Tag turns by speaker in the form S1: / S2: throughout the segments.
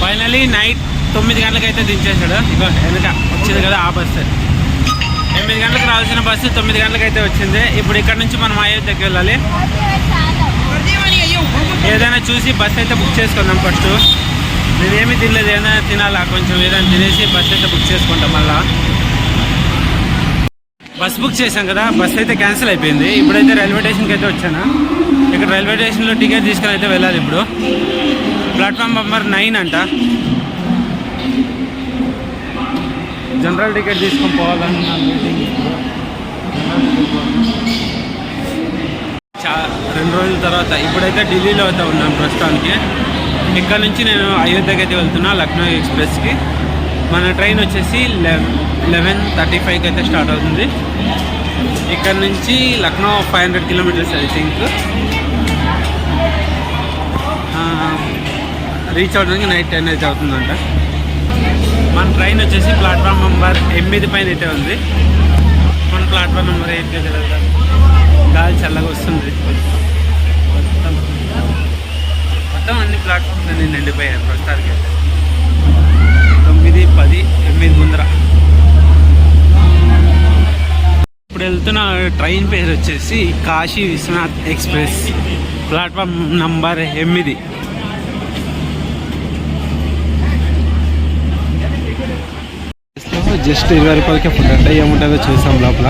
S1: Finally night 9 గంటలకు అయితే దించేశాడు. ఇక వెనుక వచ్చింది కదా ఆ బస్సు. 8 గంటలకు రావాల్సిన బస్సు 9 గంటలకు అయితే వచ్చింది. ఇప్పుడు ఇక్కడ నుంచి మనం అయోధ్యకి వెళ్ళాలి. ఏదైనా చూసి బస్ అయితే బుక్ చేసుకుందాం. ఫస్ట్ నేనేమి తినలేదు, ఏదైనా తినాలా కొంచెం, ఏదైనా తినేసి బస్ అయితే బుక్ చేసుకుంటాం. మళ్ళా బస్ బుక్ చేశాం కదా, బస్ అయితే క్యాన్సిల్ అయిపోయింది. ఇప్పుడైతే రైల్వే స్టేషన్కి అయితే వచ్చాను. ఇక్కడ రైల్వే స్టేషన్లో టికెట్ తీసుకొని అయితే వెళ్ళాలి. ఇప్పుడు ప్లాట్ఫామ్ నెంబర్ 9 అంట. జనరల్ టికెట్ తీసుకొని పోవాలని నా మీటింగ్. ఇప్పుడు 2 రోజుల తర్వాత ఇప్పుడైతే ఢిల్లీలో అయితే ఉన్నాను ప్రస్తుతానికి. ఇక్కడ నుంచి నేను అయోధ్యకి అయితే వెళ్తున్నా, లక్నో ఎక్స్ప్రెస్కి. మన ట్రైన్ వచ్చేసి 11:35కి అయితే స్టార్ట్ అవుతుంది. ఇక్కడ నుంచి Lucknow 500 kilometres I think. Reach అవడానికి నైట్ 10 అయితే అవుతుందంట. మన ట్రైన్ వచ్చేసి ప్లాట్ఫామ్ నెంబర్ 8 పైన అయితే ఉంది. మన ప్లాట్ఫామ్ నెంబర్ 8 అయితే వెళ్తాం. గాలి చల్లగా వస్తుంది. మొత్తం అన్ని ప్లాట్ఫామ్స్ అన్ని నిండిపోయాయి ప్రస్తుతానికి. 9, 10, 8 ముందర. ఇప్పుడు వెళ్తున్న ట్రైన్ పేరు వచ్చేసి Kashi Vishwanath express, platform number 8. Just 20 రూపాయలకే ఫుడ్ అంటే ఏముంటుందో చూసాం లోపల.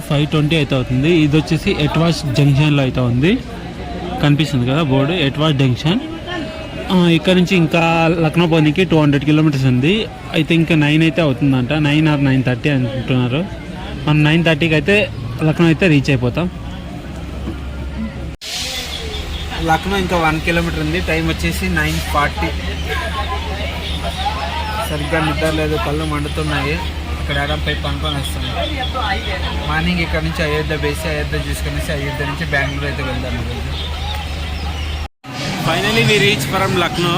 S1: 5:20 అయితే అవుతుంది. ఇది వచ్చేసి ఎట్వాస్ జంక్షన్లో అయితే ఉంది, కనిపిస్తుంది కదా బోర్డు, ఎట్వాస్ జంక్షన్. ఇక్కడ నుంచి ఇంకా లక్నో పోనీకి 200 కిలోమీటర్స్ ఉంది. అయితే ఇంకా 9 అయితే అవుతుందంట. 9 or 9:30 అంటున్నారు. మనం 9:30కి అయితే లక్నో అయితే రీచ్ అయిపోతాం. లక్నో ఇంకా 1 కిలోమీటర్ ఉంది. టైం వచ్చేసి 9:40. సరిగ్గా నిద్ర లేదు, కళ్ళు మండుతున్నాయి. ఇక్కడ ఆడంపై పనుకొని వస్తుంది. మార్నింగ్ ఇక్కడ నుంచి అయోధ్య బేసి, అయోధ్య చూసుకునేసి అయోధ్య నుంచి బెంగళూరు అయితే వెళ్దాం ఈరోజు. Finally we reach from Lucknow.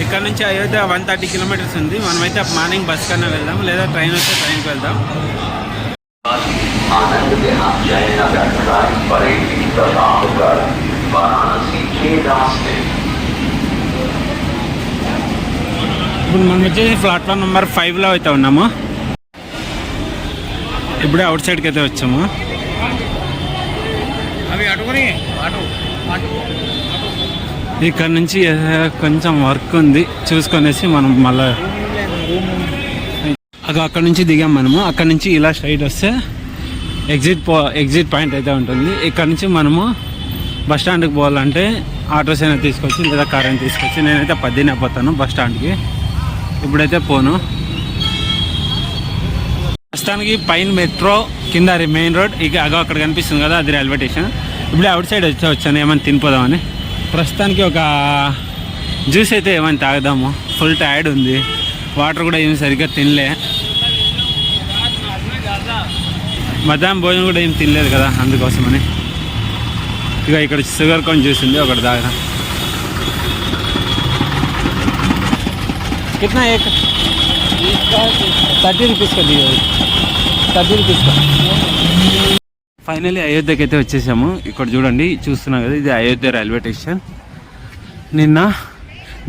S1: ఇక్కడ నుంచి అయోధ్య 130 కిలోమీటర్స్ ఉంది. మనమైతే మార్నింగ్ బస్ కన్నా వెళ్దాం, లేదా ట్రైన్ వస్తే ట్రైన్కి వెళ్దాం. ఇప్పుడు మనం వచ్చేసి ప్లాట్ఫామ్ నెంబర్ 5లో అయితే ఉన్నాము. ఇప్పుడే అవుట్ సైడ్కి అయితే వచ్చాము. ఇక్కడ నుంచి కొంచెం వర్క్ ఉంది చూసుకొనేసి మనం మళ్ళీ అక్కడ నుంచి దిగాం మనము. అక్కడ నుంచి ఇలా స్ట్రైట్ వస్తే ఎగ్జిట్ పాయింట్ అయితే ఉంటుంది. ఇక్కడ నుంచి మనము బస్ స్టాండ్కి పోవాలంటే ఆటోస్ అయినా తీసుకొచ్చి లేదా కార్ అయినా తీసుకొచ్చి, నేనైతే 10 పోతాను బస్ స్టాండ్కి. ఇప్పుడైతే పోను. ప్రస్తుతానికి పైన మెట్రో, కింద మెయిన్ రోడ్. ఇక అక్కడ కనిపిస్తుంది కదా, అది రైల్వే స్టేషన్. ఇప్పుడే అవుట్ సైడ్ వచ్చాను ఏమైనా తినిపోదామని. ప్రస్తుతానికి ఒక జ్యూస్ అయితే ఏమైనా తాగుదాము. ఫుల్ టైర్డ్ ఉంది. వాటర్ కూడా ఏమి సరిగ్గా తినలే. మధ్యాహ్నం భోజనం కూడా ఏం తినలేదు కదా, అందుకోసమని. ఇక ఇక్కడ షుగర్ కోన్ జ్యూస్ ఉంది, ఒకటి తాగడం. कितना एक 30 రూపీస్ का दिया, 30 రూపీస్ का. ఫైనలీ అయోధ్యకి అయితే వచ్చేసాము. ఇక్కడ చూడండి, చూస్తున్నాం కదా, ఇది అయోధ్య రైల్వే స్టేషన్. నిన్న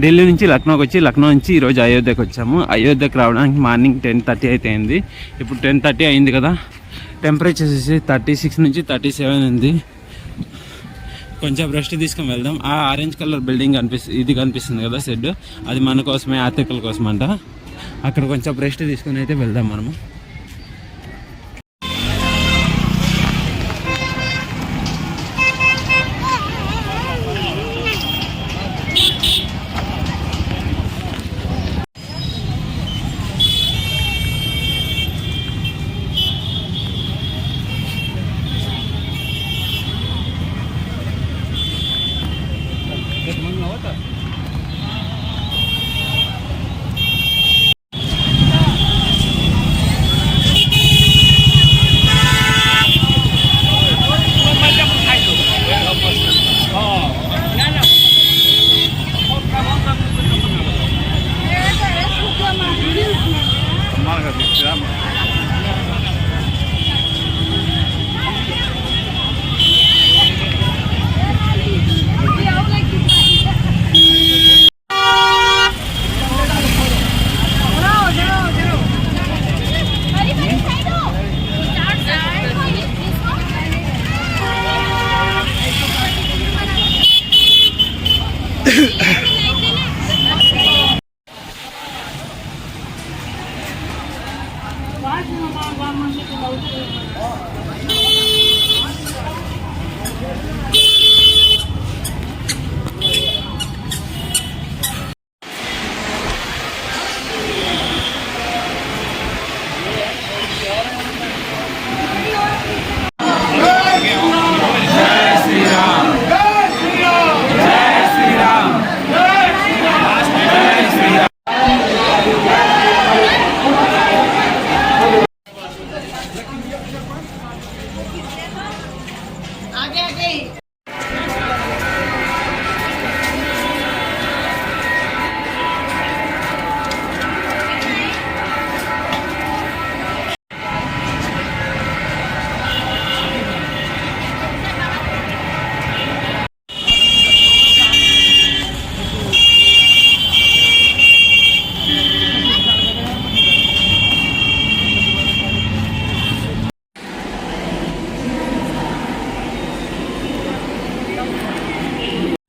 S1: ఢిల్లీ నుంచి లక్నోకి వచ్చి, లక్నో నుంచి ఈరోజు అయోధ్యకి వచ్చాము. అయోధ్యకి రావడానికి మార్నింగ్ 10:30 అయితే అయింది. ఇప్పుడు 10:30 అయింది కదా. టెంపరేచర్ వచ్చేసి 36 నుంచి 37 ఉంది. కొంచెం రెస్ట్ తీసుకొని వెళ్దాం. ఆ ఆరెంజ్ కలర్ బిల్డింగ్ ఇది కనిపిస్తుంది కదా షెడ్, అది మన కోసమే, యాత్రికుల కోసం అంట. అక్కడ కొంచెం రెస్ట్ తీసుకొని అయితే వెళ్దాం మనము.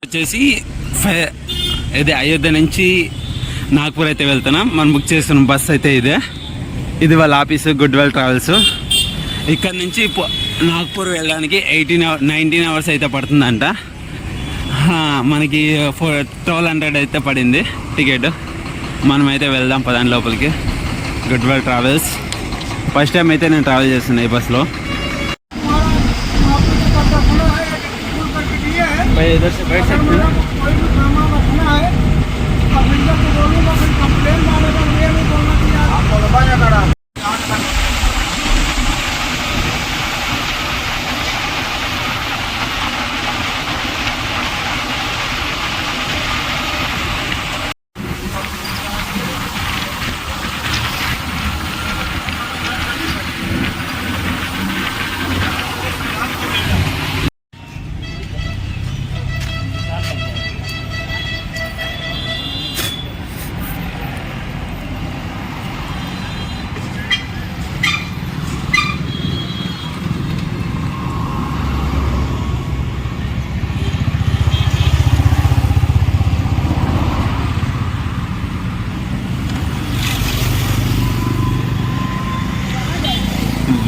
S1: వచ్చేసి ఇది అయోధ్య నుంచి నాగ్పూర్ అయితే వెళ్తున్నాం. మనం బుక్ చేస్తున్నాం బస్ అయితే ఇది వాళ్ళ ఆఫీసు గుడ్వెల్ ట్రావెల్స్. ఇక్కడ నుంచి నాగ్పూర్ వెళ్ళడానికి 19 అవర్స్ అయితే పడుతుందంట. మనకి 1200 అయితే పడింది టికెట్. మనమైతే వెళ్దాం పదాని లోపలికి. గుడ్వెల్ ట్రావెల్స్ ఫస్ట్ టైం అయితే నేను ట్రావెల్ చేస్తున్నా ఈ బస్లో. इधर से बैठ सकते हैं.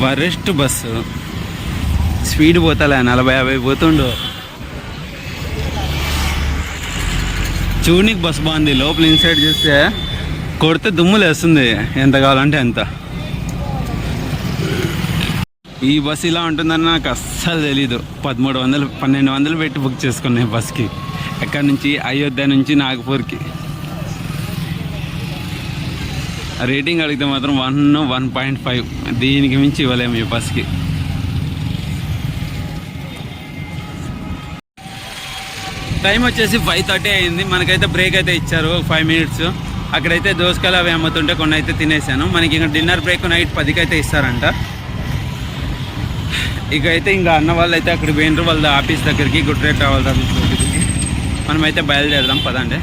S1: వరెస్ట్ బస్సు, స్పీడ్ పోతలే 40-50 పోతుండు. చూడనికి బస్సు బాగుంది. లోపల ఇన్సైడ్ చూస్తే కొడితే దుమ్ములు వేస్తుంది ఎంత కావాలంటే అంత. ఈ బస్సు ఇలా ఉంటుందని నాకు అస్సలు తెలీదు. 1300-1200 పెట్టి బుక్ చేసుకున్నాయి బస్కి. ఎక్కడి నుంచి? అయోధ్య నుంచి నాగపూర్కి. రేటింగ్ అడిగితే మాత్రం 1.5. దీనికి మించి ఇవ్వలేము ఈ బస్కి. టైం వచ్చేసి 5:30 అయింది. మనకైతే బ్రేక్ అయితే ఇచ్చారు 5 మినిట్స్. అక్కడైతే దోసకాయలు అవి అమ్ముతుంటే కొన్ని అయితే తినేసాను. మనకి ఇంకా డిన్నర్ బ్రేక్ నైట్ 10కి అయితే ఇస్తారంట. ఇక అయితే ఇంకా అన్న వాళ్ళు అయితే అక్కడికి పోయినారు వాళ్ళ ఆఫీస్ దగ్గరికి, గుడ్రేట్ ట్రావెల్స్ ఆఫీస్ దగ్గరికి. మనమైతే బయలుదేరదాం పదండి.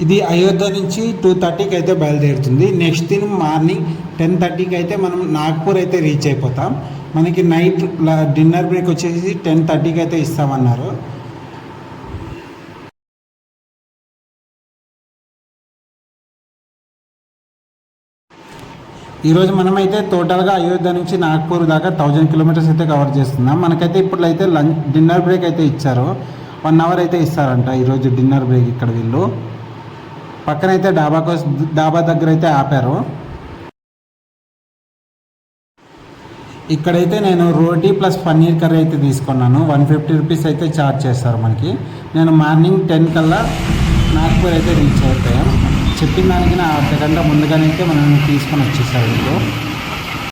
S2: ఇది అయోధ్య నుంచి 2:30కి అయితే బయలుదేరుతుంది. నెక్స్ట్ దిన మార్నింగ్ 10:30కి అయితే మనం నాగ్పూర్ అయితే రీచ్ అయిపోతాం. మనకి నైట్ డిన్నర్ బ్రేక్ వచ్చేసి 10:30కి అయితే ఇస్తామన్నారు. ఈరోజు మనమైతే టోటల్గా అయోధ్య నుంచి నాగ్పూర్ దాకా 1000 కిలోమీటర్స్ అయితే కవర్ చేస్తున్నాం. మనకైతే ఇప్పుడు అయితే డిన్నర్ బ్రేక్ అయితే ఇచ్చారు. 1 అవర్ అయితే ఇస్తారంట ఈరోజు డిన్నర్ బ్రేక్. ఇక్కడ వీళ్ళు పక్కనైతే డాబా దగ్గర అయితే ఆపారు. ఇక్కడైతే నేను రోటీ ప్లస్ పన్నీర్ కర్రీ అయితే తీసుకున్నాను. 150 రూపీస్ అయితే ఛార్జ్ చేస్తారు మనకి. నేను మార్నింగ్ 10 కల్లా నాగ్పూర్ అయితే రీచ్ అయిపోయాం. చెప్పిన దానికి నా అర్ధగంట ముందుగానైతే మనం తీసుకొని వచ్చేసారు వీళ్ళు.